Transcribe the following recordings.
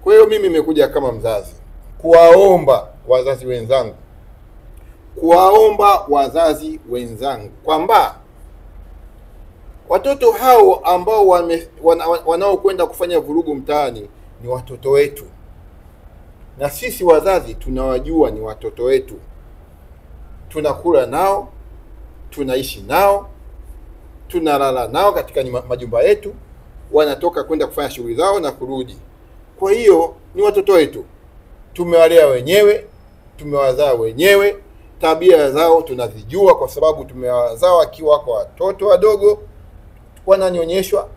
Kwa hiyo mimi nimekuja kama mzazi kuwaomba wazazi wenzangu kwamba watoto hao ambao wanaokwenda kufanya vurugu mtaani ni watoto wetu, na sisi wazazi tunawajua ni watoto wetu. Tunakula nao, tunaishi nao, tunalala nao katika majumba yetu, wanatoka kwenda kufanya shughuli zao na kurudi. Kwa hiyo ni watoto wetu, tumewalea wenyewe, tumewazaa wenyewe, tabia zao tunazijua kwa sababu tumewazaa wakiwa kwa watoto wadogo, wananyonyeshwa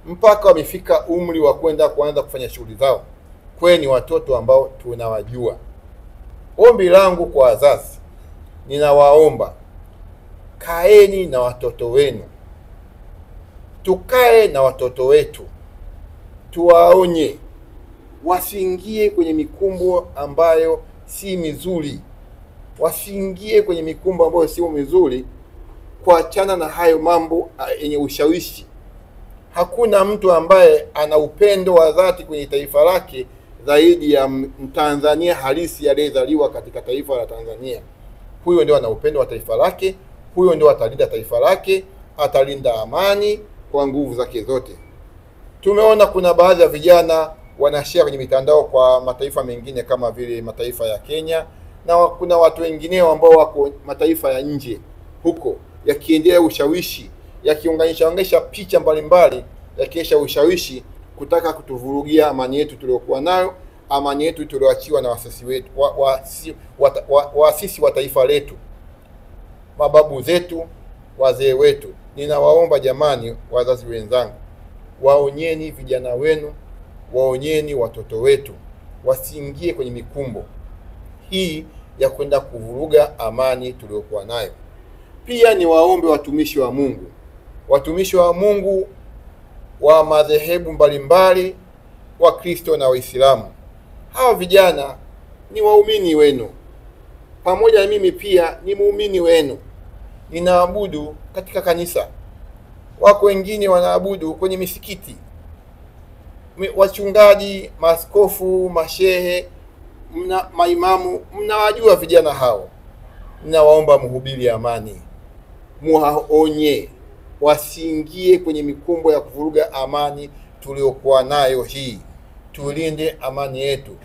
mpaka wamefika umri wa kwenda kuanza kufanya shughuli zao. Kwa ni watoto ambao tunawajua. Ombi langu kwa wazazi, ninawaomba kaeni na watoto wenu, tukae na watoto wetu, tuwaonye wasiingie kwenye mikumbo ambayo si mizuri, wasiingie kwenye mikumbo ambayo sio mizuri, kuachana na hayo mambo yenye ushawishi. Hakuna mtu ambaye ana upendo wa dhati kwenye taifa lake zaidi ya Mtanzania halisi aliyezaliwa katika taifa la Tanzania. Huyo ndio ana upendo wa taifa lake, huyo ndio atalinda taifa lake, atalinda amani kwa nguvu zake zote. Tumeona kuna baadhi ya vijana wanashare kwenye mitandao kwa mataifa mengine kama vile mataifa ya Kenya, na kuna watu wengineo ambao wako mataifa ya nje huko, yakiendelea ushawishi, yakiunganisha picha mbalimbali, yakiesha ushawishi kutaka kutuvurugia amani yetu tuliokuwa nayo, amani yetu tulioachiwa na wasisi wetu, waasisi wa taifa letu, mababu zetu, wazee wetu. Ninawaomba jamani, wazazi wenzangu, waonyeni vijana wenu, waonyeni watoto wetu wasiingie kwenye mikumbo hii ya kwenda kuvuruga amani tuliokuwa nayo. Pia ni waombe watumishi wa Mungu wa madhehebu mbalimbali, wa Kristo na Waislamu. Hawa vijana ni waumini wenu, pamoja na mimi pia ni muumini wenu. Ninaabudu katika kanisa, wako wengine wanaabudu kwenye misikiti, wachungaji, maaskofu, mashehe, maimamu, mnawajua vijana hao. Ninawaomba mhubiri amani, muwaonye wasiingie kwenye mikumbo ya kuvuruga amani tuliokuwa nayo hii. Tulinde amani yetu.